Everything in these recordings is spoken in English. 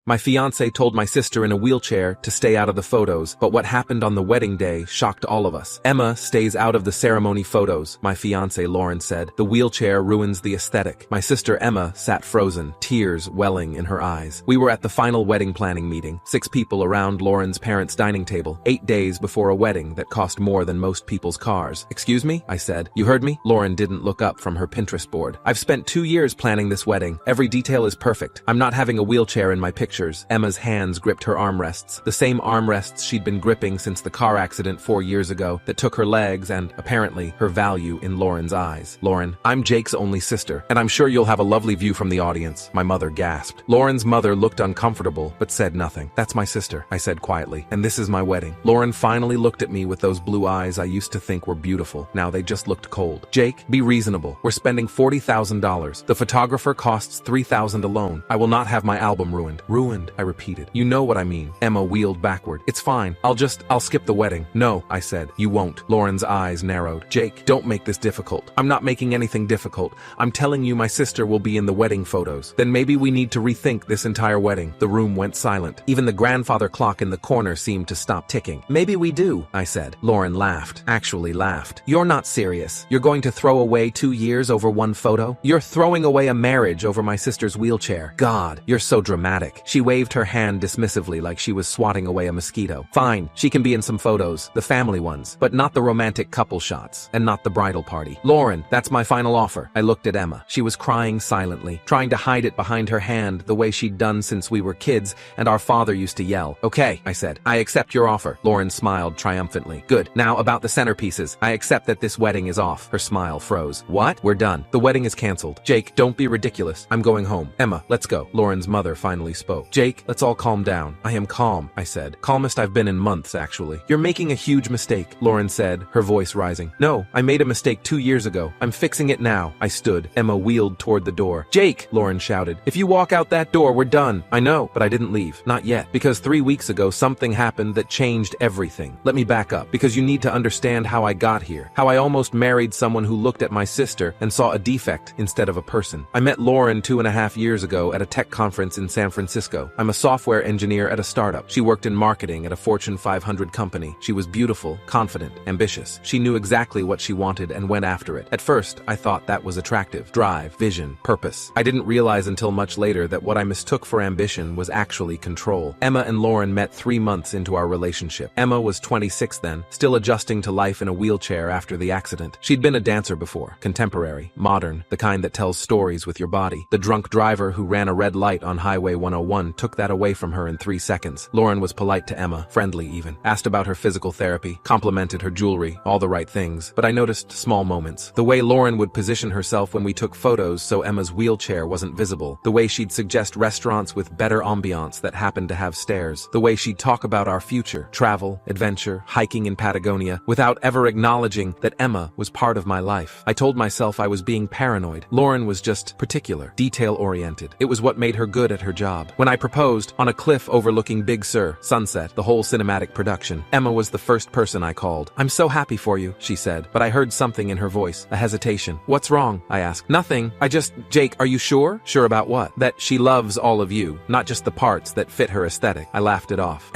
My fiancé told my sister in a wheelchair to stay out of the photos, but what happened on the wedding day shocked all of us. Emma stays out of the ceremony photos, my fiancé Lauren said. The wheelchair ruins the aesthetic. My sister Emma sat frozen, tears welling in her eyes. We were at the final wedding planning meeting, 6 people around Lauren's parents' dining table, 8 days before a wedding that cost more than most people's cars. Excuse me? I said. You heard me? Lauren didn't look up from her Pinterest board. I've spent 2 years planning this wedding. Every detail is perfect. I'm not having a wheelchair in my pictures. Emma's hands gripped her armrests, the same armrests she'd been gripping since the car accident 4 years ago that took her legs and, apparently, her value in Lauren's eyes. Lauren, I'm Jake's only sister, and I'm sure you'll have a lovely view from the audience, my mother gasped. Lauren's mother looked uncomfortable, but said nothing. That's my sister, I said quietly, and this is my wedding. Lauren finally looked at me with those blue eyes I used to think were beautiful. Now they just looked cold. Jake, be reasonable. We're spending $40,000. The photographer costs $3,000 alone. I will not have my album ruined. Ruined, I repeated. You know what I mean. Emma wheeled backward. It's fine. I'll skip the wedding. No, I said. You won't. Lauren's eyes narrowed. Jake, don't make this difficult. I'm not making anything difficult. I'm telling you my sister will be in the wedding photos. Then maybe we need to rethink this entire wedding. The room went silent. Even the grandfather clock in the corner seemed to stop ticking. Maybe we do, I said. Lauren laughed. Actually laughed. You're not serious. You're going to throw away 2 years over one photo? You're throwing away a marriage over my sister's wheelchair. God, you're so dramatic. She waved her hand dismissively like she was swatting away a mosquito. Fine, she can be in some photos, the family ones, but not the romantic couple shots, and not the bridal party. Lauren, that's my final offer. I looked at Emma. She was crying silently, trying to hide it behind her hand the way she'd done since we were kids and our father used to yell. Okay, I said. I accept your offer. Lauren smiled triumphantly. Good. Now about the centerpieces. I accept that this wedding is off. Her smile froze. What? We're done. The wedding is canceled. Jake, don't be ridiculous. I'm going home. Emma, let's go. Lauren's mother finally spoke. Jake, let's all calm down. I am calm, I said. Calmest I've been in months, actually. You're making a huge mistake, Lauren said, her voice rising. No, I made a mistake 2 years ago. I'm fixing it now. I stood. Emma wheeled toward the door. Jake, Lauren shouted. If you walk out that door, we're done. I know, but I didn't leave. Not yet. Because 3 weeks ago, something happened that changed everything. Let me back up, because you need to understand how I got here. How I almost married someone who looked at my sister and saw a defect instead of a person. I met Lauren 2.5 years ago at a tech conference in San Francisco. I'm a software engineer at a startup. She worked in marketing at a Fortune 500 company. She was beautiful, confident, ambitious. She knew exactly what she wanted and went after it. At first, I thought that was attractive. Drive, vision, purpose. I didn't realize until much later that what I mistook for ambition was actually control. Emma and Lauren met 3 months into our relationship. Emma was 26 then, still adjusting to life in a wheelchair after the accident. She'd been a dancer before, contemporary, modern, the kind that tells stories with your body. The drunk driver who ran a red light on Highway 101 took that away from her in 3 seconds. Lauren was polite to Emma, friendly even, asked about her physical therapy, complimented her jewelry, all the right things, but I noticed small moments. The way Lauren would position herself when we took photos so Emma's wheelchair wasn't visible, the way she'd suggest restaurants with better ambiance that happened to have stairs, the way she'd talk about our future, travel, adventure, hiking in Patagonia, without ever acknowledging that Emma was part of my life. I told myself I was being paranoid. Lauren was just particular, detail-oriented. It was what made her good at her job. When I proposed, on a cliff overlooking Big Sur, sunset, the whole cinematic production, Emma was the first person I called. I'm so happy for you, she said, but I heard something in her voice, a hesitation. What's wrong? I asked. Nothing. Jake, are you sure? Sure about what? That she loves all of you, not just the parts that fit her aesthetic. I laughed it off.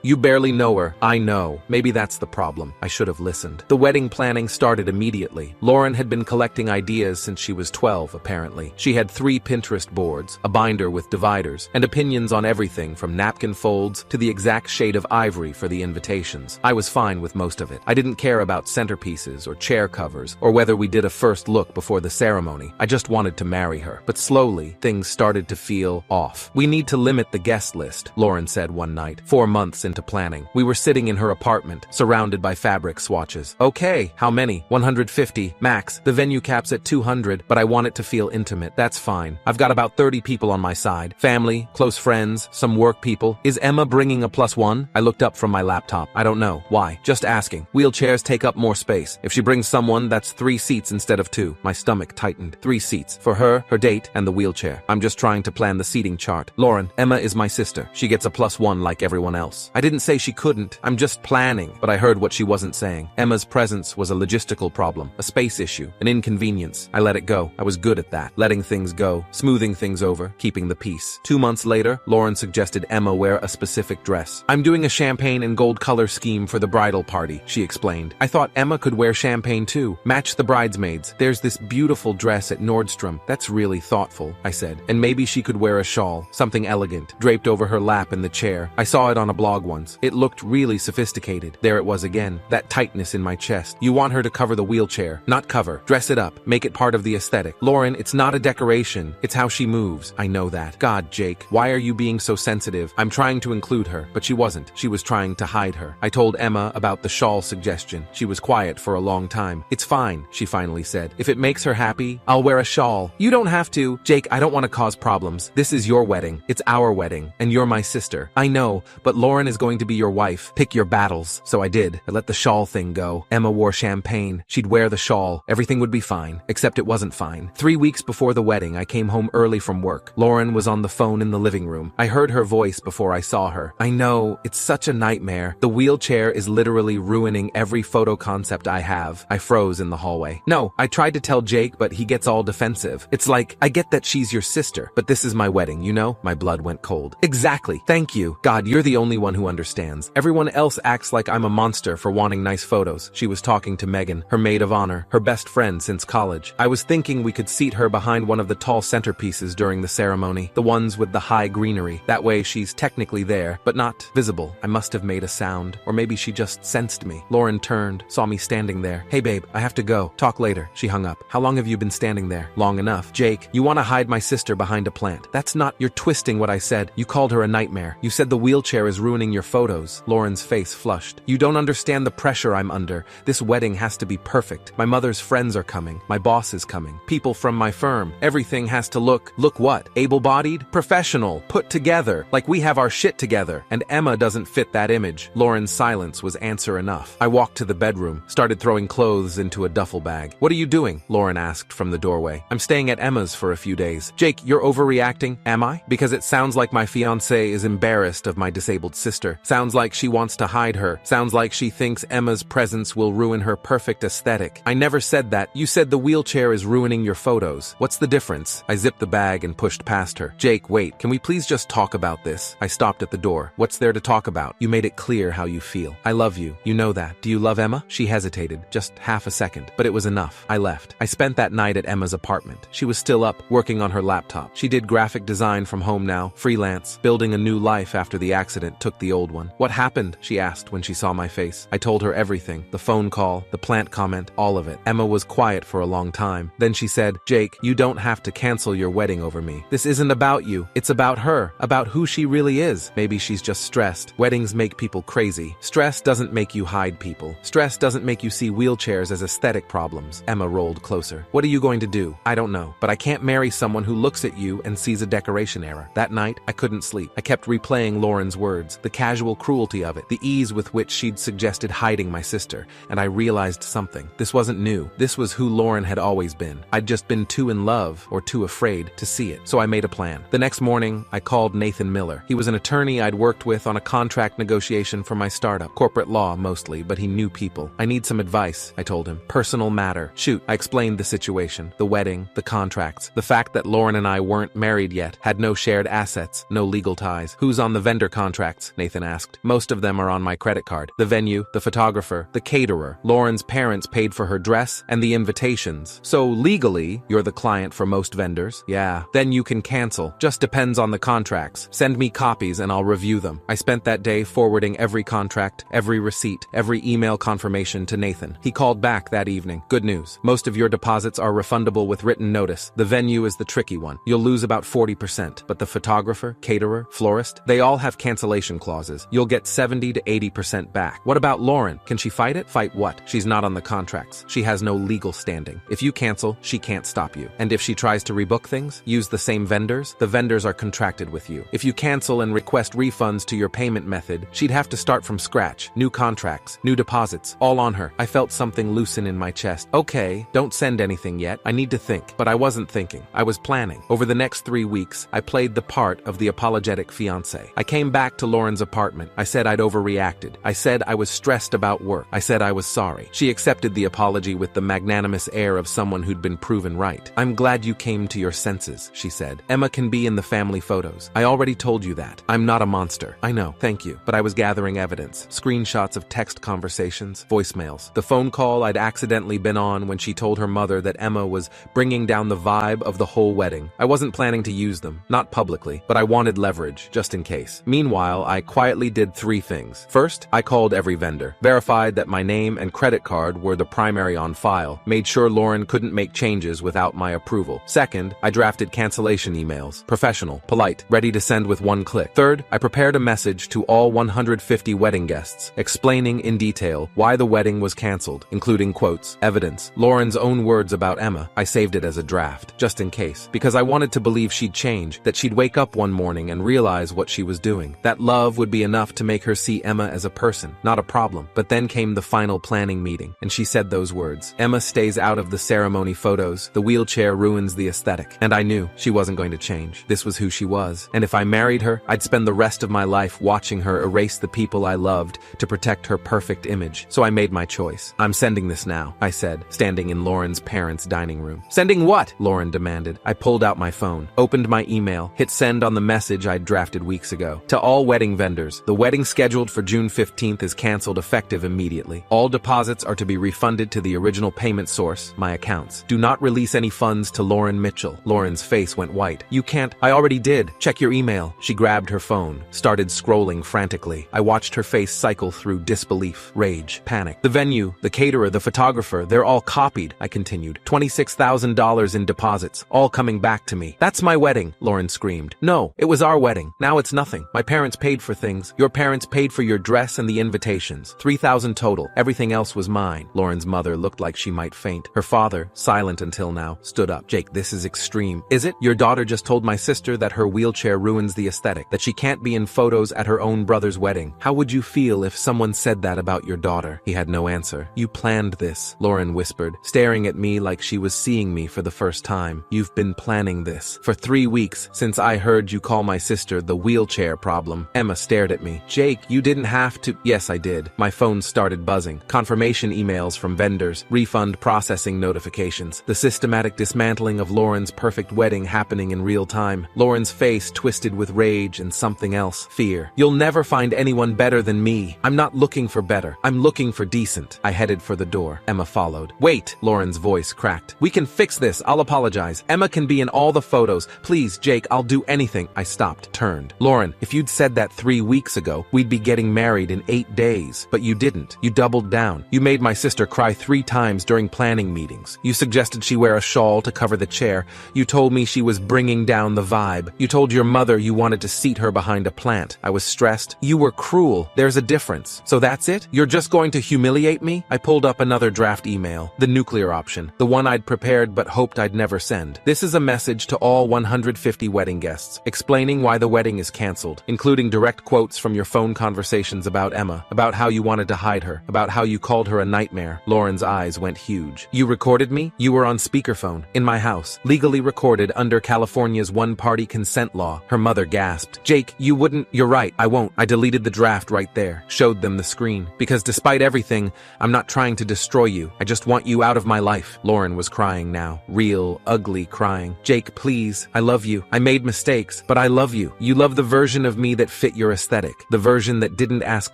You barely know her. I know. Maybe that's the problem. I should have listened. The wedding planning started immediately. Lauren had been collecting ideas since she was 12, apparently. She had 3 Pinterest boards, a binder with dividers, and opinions on everything from napkin folds to the exact shade of ivory for the invitations. I was fine with most of it. I didn't care about centerpieces or chair covers or whether we did a first look before the ceremony. I just wanted to marry her. But slowly, things started to feel off. We need to limit the guest list, Lauren said one night, 4 months into planning. We were sitting in her apartment, surrounded by fabric swatches. Okay, how many? 150, max. The venue caps at 200, but I want it to feel intimate. That's fine. I've got about 30 people on my side. Family, close friends, some work people. Is Emma bringing a +1? I looked up from my laptop. I don't know. Why? Just asking. Wheelchairs take up more space. If she brings someone, that's 3 seats instead of 2. My stomach tightened. 3 seats. For her, her date, and the wheelchair. I'm just trying to plan the seating chart. Lauren, Emma is my sister. She gets a +1 like everyone else. I didn't say she couldn't. I'm just planning. But I heard what she wasn't saying. Emma's presence was a logistical problem, a space issue, an inconvenience. I let it go. I was good at that. Letting things go, smoothing things over, keeping the peace. 2 months later, later, Lauren suggested Emma wear a specific dress. I'm doing a champagne and gold color scheme for the bridal party, she explained. I thought Emma could wear champagne too. Match the bridesmaids. There's this beautiful dress at Nordstrom. That's really thoughtful, I said. And maybe she could wear a shawl, something elegant, draped over her lap in the chair. I saw it on a blog once. It looked really sophisticated. There it was again, that tightness in my chest. You want her to cover the wheelchair, not cover. Dress it up, make it part of the aesthetic. Lauren, it's not a decoration. It's how she moves. I know that. God, Jake, why are you being so sensitive? I'm trying to include her, but she wasn't. She was trying to hide her. I told Emma about the shawl suggestion. She was quiet for a long time. It's fine, she finally said. If it makes her happy, I'll wear a shawl. You don't have to. Jake, I don't want to cause problems. This is your wedding. It's our wedding, and you're my sister. I know, but Lauren is going to be your wife. Pick your battles. So I did. I let the shawl thing go. Emma wore champagne. She'd wear the shawl. Everything would be fine, except it wasn't fine. 3 weeks before the wedding, I came home early from work. Lauren was on the phone in the living room. I heard her voice before I saw her. I know, it's such a nightmare. The wheelchair is literally ruining every photo concept I have. I froze in the hallway. No, I tried to tell Jake, but he gets all defensive. It's like, I get that she's your sister, but this is my wedding, you know? My blood went cold. Exactly. Thank you. God, you're the only one who understands. Everyone else acts like I'm a monster for wanting nice photos. She was talking to Megan, her maid of honor, her best friend since college. I was thinking we could seat her behind one of the tall centerpieces during the ceremony, the ones with the high greenery. That way she's technically there, but not visible. I must have made a sound, or maybe she just sensed me. Lauren turned, saw me standing there. Hey babe, I have to go. Talk later. She hung up. How long have you been standing there? Long enough. Jake, you want to hide my sister behind a plant. That's not, you're twisting what I said. You called her a nightmare. You said the wheelchair is ruining your photos. Lauren's face flushed. You don't understand the pressure I'm under. This wedding has to be perfect. My mother's friends are coming. My boss is coming. People from my firm. Everything has to look what? Able-bodied? Professional. Put together. Like we have our shit together. And Emma doesn't fit that image. Lauren's silence was answer enough. I walked to the bedroom, started throwing clothes into a duffel bag. What are you doing? Lauren asked from the doorway. I'm staying at Emma's for a few days. Jake, you're overreacting. Am I? Because it sounds like my fiancée is embarrassed of my disabled sister. Sounds like she wants to hide her. Sounds like she thinks Emma's presence will ruin her perfect aesthetic. I never said that. You said the wheelchair is ruining your photos. What's the difference? I zipped the bag and pushed past her. Jake, wait, can we please just talk about this? I stopped at the door. What's there to talk about? You made it clear how you feel. I love you. You know that. Do you love Emma? She hesitated, just half a second, but it was enough. I left. I spent that night at Emma's apartment. She was still up, working on her laptop. She did graphic design from home now, freelance, building a new life after the accident took the old one. What happened? She asked when she saw my face. I told her everything, the phone call, the plant comment, all of it. Emma was quiet for a long time. Then she said, Jake, you don't have to cancel your wedding over me. This isn't about you. It's about her, about who she really is. Maybe she's just stressed. Weddings make people crazy. Stress doesn't make you hide people. Stress doesn't make you see wheelchairs as aesthetic problems. Emma rolled closer. What are you going to do? I don't know, but I can't marry someone who looks at you and sees a decoration error. That night, I couldn't sleep. I kept replaying Lauren's words, the casual cruelty of it, the ease with which she'd suggested hiding my sister, and I realized something. This wasn't new. This was who Lauren had always been. I'd just been too in love, or too afraid, to see it. So I made a plan. The next morning, I called Nathan Miller. He was an attorney I'd worked with on a contract negotiation for my startup. Corporate law, mostly, but he knew people. I need some advice, I told him. Personal matter. Shoot, I explained the situation. The wedding, the contracts, the fact that Lauren and I weren't married yet, had no shared assets, no legal ties. Who's on the vendor contracts? Nathan asked. Most of them are on my credit card. The venue, the photographer, the caterer. Lauren's parents paid for her dress and the invitations. So legally, you're the client for most vendors. Yeah. Then you can cancel. Just depends on the contracts. Send me copies and I'll review them. I spent that day forwarding every contract, every receipt, every email confirmation to Nathan. He called back that evening. Good news. Most of your deposits are refundable with written notice. The venue is the tricky one. You'll lose about 40%, but the photographer, caterer, florist, they all have cancellation clauses. You'll get 70 to 80% back. What about Lauren? Can she fight it? Fight what? She's not on the contracts. She has no legal standing. If you cancel, she can't stop you. And if she tries to rebook things, use the same vendors, the vendors are contracted with you. If you cancel and request refunds to your payment method, she'd have to start from scratch. New contracts, new deposits, all on her. I felt something loosen in my chest. Okay, don't send anything yet. I need to think. But I wasn't thinking. I was planning. Over the next 3 weeks, I played the part of the apologetic fiancé. I came back to Lauren's apartment. I said I'd overreacted. I said I was stressed about work. I said I was sorry. She accepted the apology with the magnanimous air of someone who'd been proven right. I'm glad you came to your senses, she said. Emma can be in the family photos. I already told you that. I'm not a monster. I know. Thank you. But I was gathering evidence. Screenshots of text conversations, voicemails. The phone call I'd accidentally been on when she told her mother that Emma was bringing down the vibe of the whole wedding. I wasn't planning to use them, not publicly, but I wanted leverage, just in case. Meanwhile, I quietly did 3 things. First, I called every vendor, verified that my name and credit card were the primary on file, made sure Lauren couldn't make changes without my approval. Second, I drafted cancellation emails, professional, polite, ready to send with one click. Third, I prepared a message to all 150 wedding guests, explaining in detail why the wedding was canceled, including quotes, evidence, Lauren's own words about Emma. I saved it as a draft, just in case, because I wanted to believe she'd change, that she'd wake up one morning and realize what she was doing. That love would be enough to make her see Emma as a person, not a problem. But then came the final planning meeting, and she said those words. Emma stays out of the ceremony photos, the wheelchair ruins the aesthetic. And I knew she wasn't going to change. This was who she was. And if I married her, I'd spend the rest of my life watching her erase the people I loved to protect her perfect image. So I made my choice. I'm sending this now, I said, standing in Lauren's parents' dining room. Sending what? Lauren demanded. I pulled out my phone, opened my email, hit send on the message I'd drafted weeks ago. To all wedding vendors, the wedding scheduled for June 15th is canceled effective immediately. All deposits are to be refunded to the original payment source, my accounts. Do not release any funds to Lauren Mitchell. Lauren's face went white. You can't. I already did. Check your email. She grabbed her phone, started scrolling frantically. I watched her face cycle through disbelief, rage, panic. The venue, the caterer, the photographer, they're all copied, I continued. $26,000 in deposits, all coming back to me. That's my wedding, Lauren screamed. No, it was our wedding. Now it's nothing. My parents paid for things. Your parents paid for your dress and the invitations. $3,000 total. Everything else was mine. Lauren's mother looked like she might faint. Her father, silent until now, stood up. Jake, this is extreme. Is it? Your daughter just told my sister that her wheelchair ruins the aesthetic, that she can't be in photos at her own brother's wedding. How would you feel if someone said that about your daughter? He had no answer. You planned this, Lauren whispered, staring at me like she was seeing me for the first time. You've been planning this for 3 weeks since I heard you call my sister the wheelchair problem. Emma stared at me. Jake, you didn't have to. Yes, I did. My phone started buzzing. Confirmation emails from vendors, refund processing notifications, the systematic dismantling of Lauren's perfect wedding happening in real time. Lauren's face twisted with rage and something else, fear. You'll never find anyone better than me. I'm not looking for better. I'm looking for decent. I headed for the door. Emma followed. Wait, Lauren's voice cracked. We can fix this. I'll apologize. Emma can be in all the photos. Please, Jake, I'll do anything. I stopped, turned. Lauren, if you'd said that 3 weeks ago, we'd be getting married in 8 days. But you didn't. You doubled down. You made my sister cry 3 times during planning meetings. You suggested she wear a shawl to cover the chair. You told me she was bringing down the vibe. You told your mother you wanted to seat her behind a plant. I was stressed. You were cruel. There's a difference. So that's it? You're just going to humiliate me? I pulled up another draft email. The nuclear option. The one I'd prepared but hoped I'd never send. This is a message to all 150 wedding guests, explaining why the wedding is canceled, including direct quotes from your phone conversations about Emma, about how you wanted to hide her, about how you called her a nightmare. Lauren's eyes went huge. You recorded me? You were on speakerphone, in my house, legally recorded under California's one-party consent law. Her mother gasped. Jake, you wouldn't. You're right, I won't. I deleted the draft right there, showed them the screen. Because despite everything, I'm not trying to destroy you. I just want you out of my life. Lauren was crying now. Real, ugly crying. Jake, please. I love you. I made mistakes, but I love you. You love the version of me that fit your aesthetic. The version that didn't ask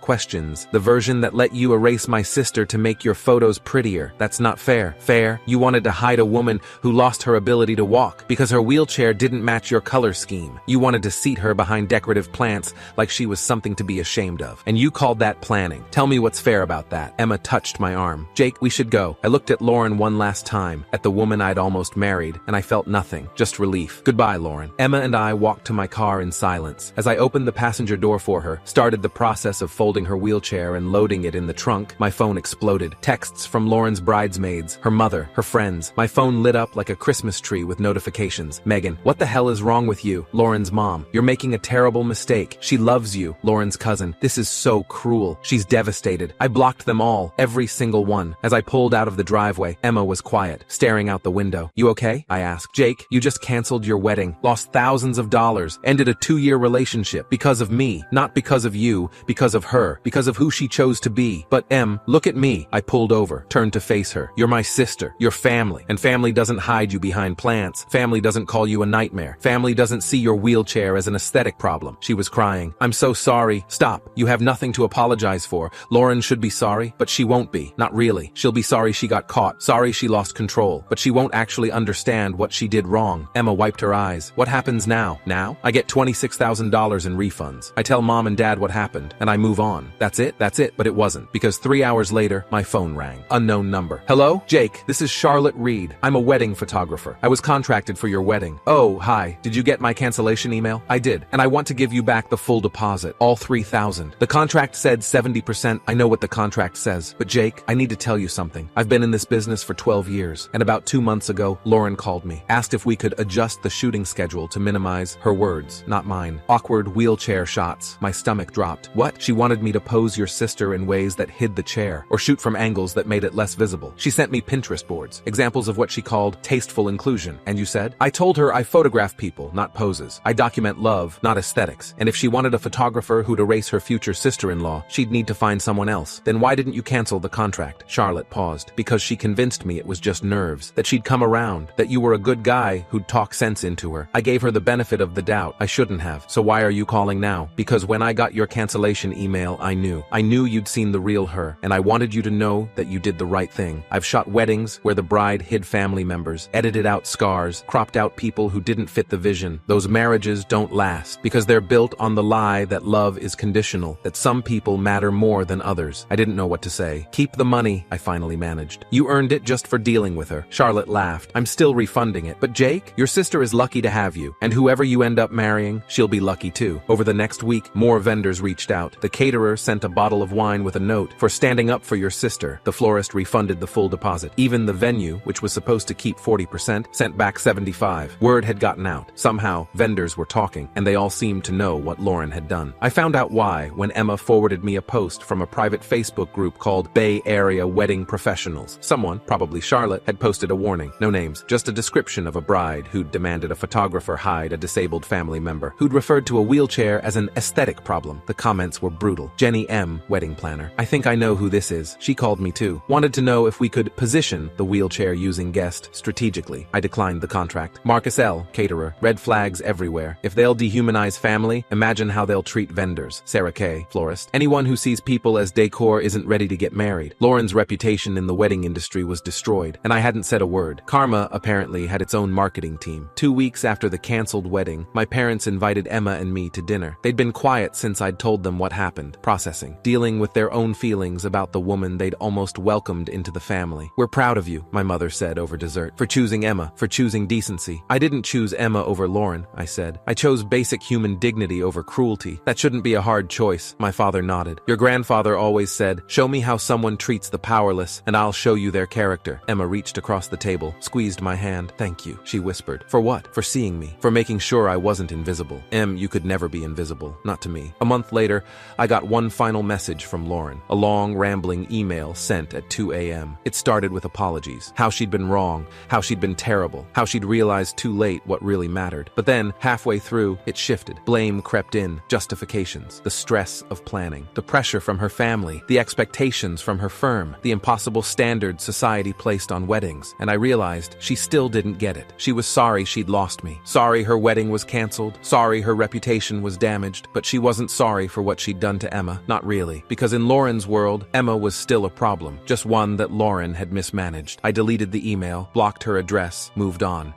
questions. The version that let you erase my sister to make your photos prettier. That's not fair. Fair? You wanted to hide a woman who lost her ability to walk because her wheelchair didn't match your color scheme. You wanted to seat her behind decorative plants like she was something to be ashamed of. And you called that planning. Tell me what's fair about that. Emma touched my arm. Jake, we should go. I looked at Lauren one last time, at the woman I'd almost married, and I felt nothing, just relief. Goodbye, Lauren. Emma and I walked to my car in silence. As I opened the passenger door for her, started the process of folding her wheelchair and loading it in the trunk, my phone exploded. Texts from Lauren's bridesmaids, her mother, her friends. My phone lit up like a Christmas tree with notifications. Megan, what the hell is wrong with you? Lauren's mom, you're making a terrible mistake. She loves you. Lauren's cousin, this is so cruel. She's devastated. I blocked them all, every single one. As I pulled out of the driveway, Emma was quiet, staring out the window. You okay? I asked. Jake, you just canceled your wedding, lost thousands of dollars, ended a 2-year relationship because of me, not because of you, because of her, because of who she chose to be. But Em, look at me. I pulled over, turned to face her. You're my sister, your family, and family doesn't hide you behind plants. Family doesn't call you a nightmare. Family doesn't doesn't see your wheelchair as an aesthetic problem. She was crying. I'm so sorry. Stop. You have nothing to apologize for. Lauren should be sorry, but she won't be. Not really. She'll be sorry she got caught. Sorry she lost control. But she won't actually understand what she did wrong. Emma wiped her eyes. What happens now? Now? I get $26,000 in refunds. I tell mom and dad what happened, and I move on. That's it? That's it, but it wasn't. Because 3 hours later, my phone rang. Unknown number. Hello? Jake, this is Charlotte Reed. I'm a wedding photographer. I was contracted for your wedding. Oh, hi. Did you get my cancellation email? I did. And I want to give you back the full deposit. All $3,000. The contract said 70%. I know what the contract says. But Jake, I need to tell you something. I've been in this business for 12 years. And about 2 months ago, Lauren called me. Asked if we could adjust the shooting schedule to minimize her words, not mine. Awkward wheelchair shots. My stomach dropped. What? She wanted me to pose your sister in ways that hid the chair, or shoot from angles that made it less visible. She sent me Pinterest boards, examples of what she called tasteful inclusion. And you said? I told her I photograph people, not poses. I document love, not aesthetics. And if she wanted a photographer who'd erase her future sister-in-law, she'd need to find someone else. Then why didn't you cancel the contract? Charlotte paused. Because she convinced me it was just nerves, that she'd come around, that you were a good guy who'd talk sense into her. I gave her the benefit of the doubt. I shouldn't have. So why are you calling now? Because when I got your cancellation email, I knew. I knew you'd seen the real her, and I wanted you to know that you did the right thing. I've shot weddings where the bride hid family members, edited out scars, cropped out people who didn't fit the vision. Those marriages don't last because they're built on the lie that love is conditional, that some people matter more than others. I didn't know what to say. Keep the money, I finally managed. You earned it just for dealing with her. Charlotte laughed. I'm still refunding it. But Jake, your sister is lucky to have you, and whoever you end up marrying, she'll be lucky too. Over the next week, more vendors reached out. The caterer sent a bottle of wine with a note for standing up for your sister. The florist refunded the full deposit. Even the venue, which was supposed to keep 40%, sent back 75%. Word had gotten out. Somehow, vendors were talking, and they all seemed to know what Lauren had done. I found out why when Emma forwarded me a post from a private Facebook group called Bay Area Wedding Professionals. Someone, probably Charlotte, had posted a warning. No names, just a description of a bride who'd demanded a photographer hide a disabled family member, who'd referred to a wheelchair as an aesthetic problem. The comments were brutal. Jenny M., wedding planner. I think I know who this is. She called me too. Wanted to know if we could position the wheelchair-using guest strategically. I declined the contract. Marcus L., caterer. Red flags everywhere. If they'll dehumanize family, imagine how they'll treat vendors. Sarah K., florist. Anyone who sees people as decor isn't ready to get married. Lauren's reputation in the wedding industry was destroyed, and I hadn't said a word. Karma apparently had its own marketing team. 2 weeks after the canceled wedding, my parents invited Emma and me to dinner. They'd been quiet since I'd told them what happened, processing, dealing with their own feelings about the woman they'd almost welcomed into the family. We're proud of you, my mother said over dessert, for choosing Emma, for choosing decency. I didn't choose Emma over Lauren, I said. I chose basic human dignity over cruelty. That shouldn't be a hard choice, my father nodded. Your grandfather always said, show me how someone treats the powerless, and I'll show you their character. Emma reached across the table, squeezed my hand. Thank you, she whispered. For what? For seeing me. For making sure I wasn't invisible. You could never be invisible. Not to me. A month later, I got one final message from Lauren. A long, rambling email sent at 2 a.m. It started with apologies. How she'd been wrong. How she'd been terrible. How she'd realized too late what really mattered. But then, halfway through, it shifted. Blame crept in. Justifications. The stress of planning. The pressure from her family. The expectations from her firm. The impossible standards society placed on weddings. And I realized she still didn't get it. She was sorry she'd lost me. Sorry her wedding was canceled. Sorry her reputation was damaged. But she wasn't sorry for what she'd done to Emma. Not really. Because in Lauren's world, Emma was still a problem. Just one that Lauren had mismanaged. I deleted the email, blocked her address, moved on.